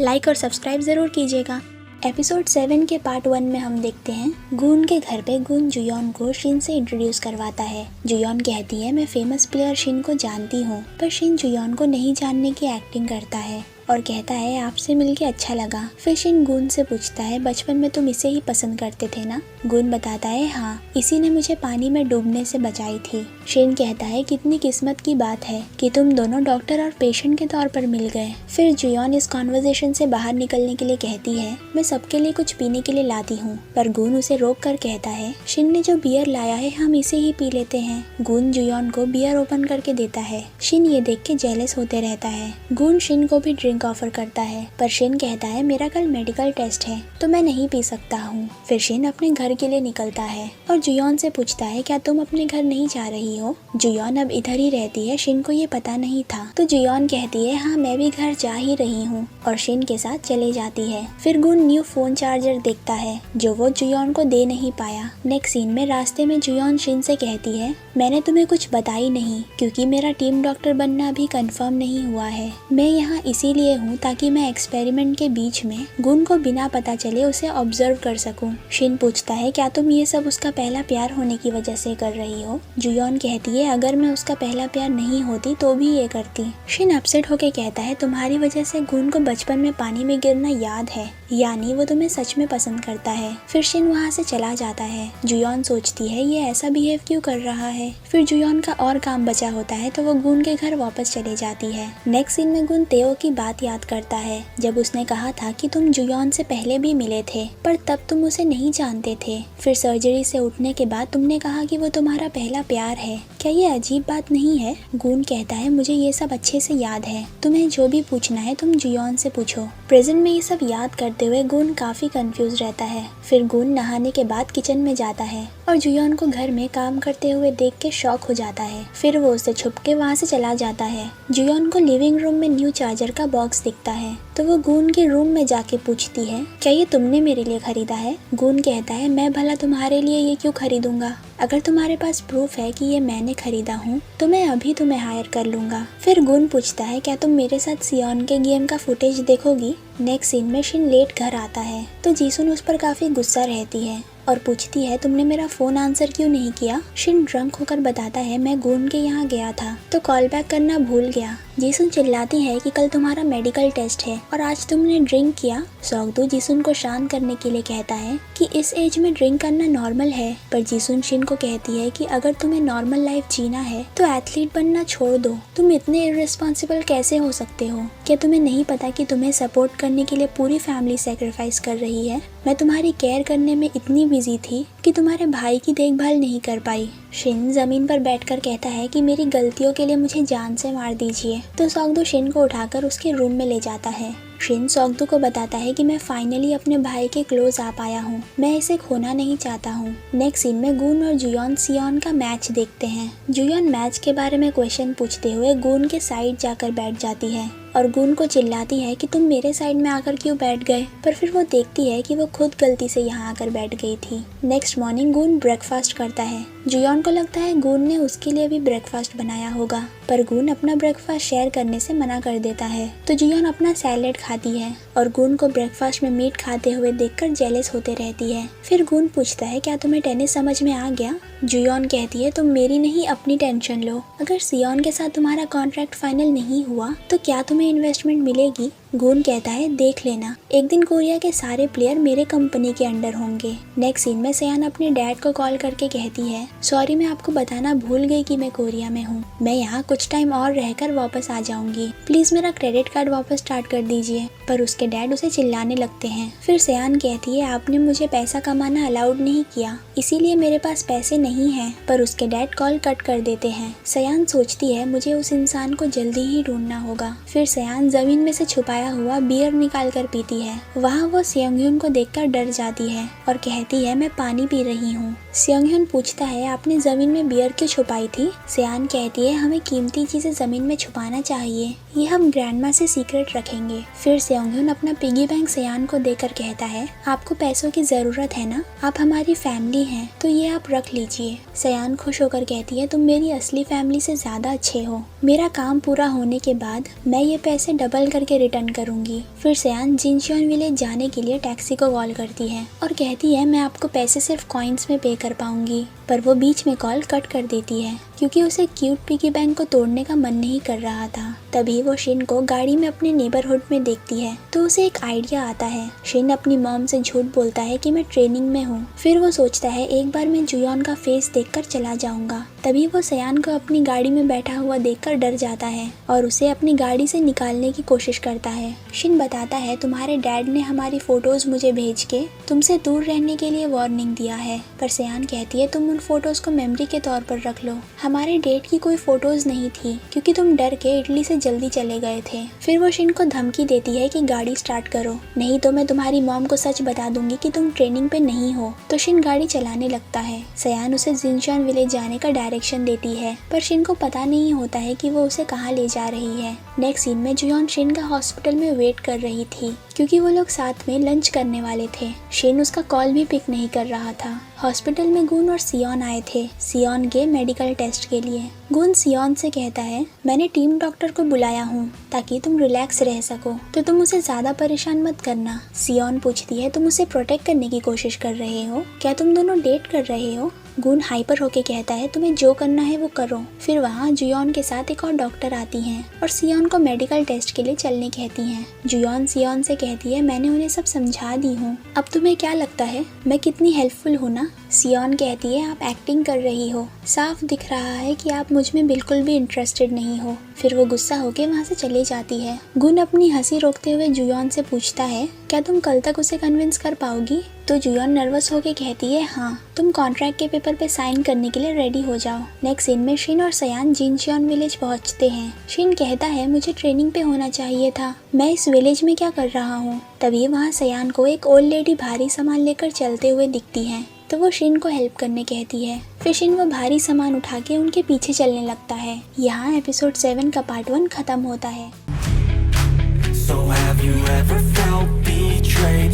Like और subscribe ज़रूर कीजिएगा। एपिसोड 7 के पार्ट 1 में हम देखते हैं गून के घर पे गून जुयोन को शिन से इंट्रोड्यूस करवाता है। जुयोन कहती है मैं फेमस प्लेयर शिन को जानती हूँ, पर शिन जुयोन को नहीं जानने की एक्टिंग करता है और कहता है आपसे मिलके अच्छा लगा। फिर शिन गून से पूछता है बचपन में तुम इसे ही पसंद करते थे ना? गून बताता है हाँ, इसी ने मुझे पानी में डूबने से बचाई थी। शिन कहता है कितनी किस्मत की बात है कि तुम दोनों डॉक्टर और पेशेंट के तौर पर मिल गए। फिर जुयोन इस कॉन्वर्सेशन से बाहर निकलने के लिए कहती है मैं सबके लिए कुछ पीने के लिए लाती हूँ, पर गून उसे रोक कर कहता है शिन ने जो बियर लाया है हम इसे ही पी लेते हैं। गून जुयोन को बियर ओपन करके देता है। शिन ये देख के जेलस होते रहता है। गून शिन को भी ड्रिंक ऑफर करता है, पर शिन कहता है मेरा कल मेडिकल टेस्ट है तो मैं नहीं पी सकता हूँ। फिर शिन अपने घर के लिए निकलता है और जुयोन से पूछता है क्या तुम अपने घर नहीं जा रही हो? जुयोन अब इधर ही रहती है, शिन को ये पता नहीं था। तो जुयोन कहती है हाँ मैं भी घर जा ही रही हूँ और शिन के साथ चले जाती है। फिर गून न्यू फोन चार्जर देखता है जो वो जुयोन को दे नहीं पाया। नेक्स्ट सीन में रास्ते में जुयोन शिन से कहती है मैंने तुम्हें कुछ बताई नहीं क्योंकि मेरा टीम डॉक्टर बनना अभी कंफर्म नहीं हुआ है। मैं यहाँ इसीलिए हूँ ताकि मैं एक्सपेरिमेंट के बीच में गून को बिना पता चले उसे ऑब्जर्व कर सकूं। शिन पूछता है क्या तुम ये सब उसका पहला प्यार होने की वजह से कर रही हो? जुयोन कहती है अगर मैं उसका पहला प्यार नहीं होती तो भी ये करती। शिन अपसेट होके कहता है तुम्हारी वजह से गून को बचपन में पानी में गिरना याद है, यानी वो तुम्हें सच में पसंद करता है। फिर शिन वहाँ से चला जाता है। जुयोन सोचती है ये ऐसा बिहेव क्यों कर रहा है। फिर जुयोन का और काम बचा होता है तो वो गून के घर वापस चले जाती है। नेक्स्ट सीन में गून तेओ की बात याद करता है जब उसने कहा था कि तुम जुयोन से पहले भी मिले थे पर तब तुम उसे नहीं जानते थे। फिर सर्जरी से उठने के बाद तुमने कहा कि वो तुम्हारा पहला प्यार है। क्या ये अजीब बात नहीं है? गून कहता है मुझे ये सब अच्छे से याद है, तुम्हें जो भी पूछना है तुम जुयोन से पूछो। प्रेजेंट में ये सब याद करते हुए गून काफी कंफ्यूज रहता है। फिर गून नहाने के बाद किचन में जाता है और जुयोन को घर में काम करते हुए देख के शॉक हो जाता है। फिर वो उसे छुप के वहाँ से चला जाता है। जुयोन को लिविंग रूम में न्यू चार्जर का बॉक्स दिखता है तो वो गून के रूम में जाके पूछती है क्या ये तुमने मेरे लिए खरीदा है? गून कहता है मैं भला तुम्हारे लिए ये क्यों खरीदूंगा? अगर तुम्हारे पास प्रूफ है कि ये मैंने खरीदा हूँ तो मैं अभी तुम्हें हायर कर लूंगा। फिर गून पूछता है क्या तुम मेरे साथ सियोन के गेम का फुटेज देखोगी? नेक्स्ट सीन में शिन लेट घर आता है तो जीसुन उस पर काफी गुस्सा रहती है और पूछती है तुमने मेरा फोन आंसर क्यों नहीं किया? शिन ड्रंक होकर बताता है मैं गून के यहाँ गया था तो कॉल बैक करना भूल गया। जीसुन चिल्लाती है कि कल तुम्हारा मेडिकल टेस्ट है और आज तुमने ड्रिंक किया। सौगदू जीसुन को शांत करने के लिए कहता है कि इस एज में ड्रिंक करना नॉर्मल है, पर जीसुन शिन को कहती है कि अगर तुम्हें नॉर्मल लाइफ जीना है तो एथलीट बनना छोड़ दो। तुम इतने इररिस्पॉन्सिबल कैसे हो सकते हो? क्या तुम्हें नहीं पता कि तुम्हें सपोर्ट करने के लिए पूरी फैमिली सेक्रीफाइस कर रही है? मैं तुम्हारी केयर करने में इतनी बिजी थी कि तुम्हारे भाई की देखभाल नहीं कर पाई। शिन जमीन पर बैठकर कहता है कि मेरी गलतियों के लिए मुझे जान से मार दीजिए। तो सौगदू शिन को उठाकर उसके रूम में ले जाता है। शिन सौगदू को बताता है कि मैं फाइनली अपने भाई के क्लोज आ पाया हूँ, मैं इसे खोना नहीं चाहता हूँ। नेक्स्ट सीन में गून और जुयोन सियोन का मैच देखते हैं। जुयोन मैच के बारे में क्वेश्चन पूछते हुए गून के साइड जाकर बैठ जाती है और गून को चिल्लाती है कि तुम मेरे साइड में आकर क्यों बैठ गए, पर फिर वो देखती है कि वो खुद गलती से यहाँ आकर बैठ गई थी। नेक्स्ट मॉर्निंग गून ब्रेकफास्ट करता है। जुयोन को लगता है गून ने उसके लिए भी ब्रेकफास्ट बनाया होगा, पर गून अपना ब्रेकफास्ट शेयर करने से मना कर देता है। तो जुयोन अपना सैलेड खाती है और गून को ब्रेकफास्ट में मीट खाते हुए देखकर जेलस होते रहती है। फिर गून पूछता है क्या तुम्हें टेनिस समझ में आ गया? जुयोन कहती है तुम मेरी नहीं अपनी टेंशन लो, अगर सियोन के साथ तुम्हारा कॉन्ट्रैक्ट फाइनल नहीं हुआ तो क्या तुम्हें इन्वेस्टमेंट मिलेगी? गून कहता है देख लेना, एक दिन कोरिया के सारे प्लेयर मेरे कंपनी के अंडर होंगे। नेक्स्ट सीन में सयान अपने डैड को कॉल करके कहती है सॉरी मैं आपको बताना भूल गई कि मैं कोरिया में हूँ, मैं यहाँ कुछ टाइम और रहकर वापस आ जाऊंगी, प्लीज मेरा क्रेडिट कार्ड वापस स्टार्ट कर दीजिए। पर उसके डैड उसे चिल्लाने लगते हैं। फिर सयान कहती है आपने मुझे पैसा कमाना अलाउड नहीं किया इसीलिए मेरे पास पैसे नहीं है, पर उसके डैड कॉल कट कर देते हैं। सयान सोचती है मुझे उस इंसान को जल्दी ही ढूंढना होगा। फिर सयान जमीन में से छुपाया हुआ बियर निकाल कर पीती है। वहाँ वो सेयोंगह्युन को देखकर डर जाती है और कहती है मैं पानी पी रही हूँ। सेयोंगह्युन पूछता है आपने जमीन में बियर क्यों छुपाई थी? सयान कहती है हमें कीमती चीजें जमीन में छुपाना चाहिए, ये हम ग्रैंडमा से सीक्रेट रखेंगे। फिर सेयोंगह्युन अपना पिगी बैंक सयान को देकर कहता है आपको पैसों की जरूरत है ना, आप हमारी फैमिली हैं तो ये आप रख लीजिए। सयान खुश होकर कहती है तुम मेरी असली फैमिली से ज्यादा अच्छे हो, मेरा काम पूरा होने के बाद मैं ये पैसे डबल करके रिटर्न करूंगी। फिर सयान जिनशियोन विलेज जाने के लिए टैक्सी को कॉल करती है और कहती है मैं आपको पैसे सिर्फ कॉइन्स में पे कर पाऊंगी, पर वो बीच में कॉल कट कर देती है क्योंकि उसे क्यूट पिगी बैंक को तोड़ने का मन नहीं कर रहा था। तभी वो शिन को गाड़ी में अपने नेबरहुड में देखती है तो उसे एक आइडिया आता है। शिन अपनी मॉम से झूठ बोलता है कि मैं ट्रेनिंग में हूँ। फिर वो सोचता है एक बार मैं जुयॉन का फेस देखकर चला जाऊंगा। तभी वो सयान को अपनी गाड़ी में बैठा हुआ देखकर डर जाता है और उसे अपनी गाड़ी से निकालने की कोशिश करता है। शिन बताता है तुम्हारे डैड ने हमारी फोटोज मुझे भेज के तुमसे दूर रहने के लिए वार्निंग दिया है, पर सयान कहती है तुम उन फोटोज को मेमोरी के तौर पर रख लो। हमारे डेट की कोई फोटोज नहीं थी क्योंकि तुम डर के इटली से जल्दी चले गए थे। फिर वो शिन को धमकी देती है कि गाड़ी स्टार्ट करो, नहीं तो मैं तुम्हारी मॉम को सच बता दूंगी कि तुम ट्रेनिंग पे नहीं हो। तो शिन गाड़ी चलाने लगता है। सयान उसे जिनशियोन विलेज जाने का डायरेक्शन देती है, पर शिन को पता नहीं होता है कि वो उसे कहाँ ले जा रही है। नेक्स्ट सीन में जुयॉन शिन का हॉस्पिटल में वेट कर रही थी क्योंकि वो लोग साथ में लंच करने वाले थे। शिन उसका कॉल भी पिक नहीं कर रहा था। हॉस्पिटल में गुन और सियोन आए थे सियोन के मेडिकल टेस्ट के लिए। गुन सियोन से कहता है मैंने टीम डॉक्टर को बुलाया हूँ ताकि तुम रिलैक्स रह सको, तो तुम उसे ज्यादा परेशान मत करना। सियोन पूछती है तुम उसे प्रोटेक्ट करने की कोशिश कर रहे हो क्या, तुम दोनों डेट कर रहे हो? गुन हाइपर होके कहता है तुम्हें जो करना है वो करो। फिर वहाँ जुयॉन के साथ एक और डॉक्टर आती हैं और सियोन को मेडिकल टेस्ट के लिए चलने कहती हैं। जुयॉन सियोन से कहती है मैंने उन्हें सब समझा दी हूँ, अब तुम्हें क्या लगता है मैं कितनी हेल्पफुल हूँ ना? सियोन कहती है आप एक्टिंग कर रही हो, साफ दिख रहा है कि आप मुझ में बिल्कुल भी इंटरेस्टेड नहीं हो। फिर वो गुस्सा होके वहाँ से चली जाती है। गुन अपनी हंसी रोकते हुए जुयॉन से पूछता है क्या तुम कल तक उसे कन्विंस कर पाओगी? तो जुयॉन नर्वस होके कहती है हाँ, तुम कॉन्ट्रैक्ट के पेपर पे साइन करने के लिए रेडी हो जाओ। नेक्स्ट सीन में शिन और सयान जिनशियोन विलेज पहुँचते हैं। शिन कहता है मुझे ट्रेनिंग पे होना चाहिए था, मैं इस विलेज में क्या कर रहा हूँ? तभी वहाँ सयान को एक ओल्ड लेडी भारी सामान लेकर चलते हुए दिखती है तो वो शिन को हेल्प करने कहती है। फिर शिन वो भारी सामान उठा के उनके पीछे चलने लगता है। यहाँ एपिसोड 7 का पार्ट 1 खत्म होता है। So have you ever felt betrayed?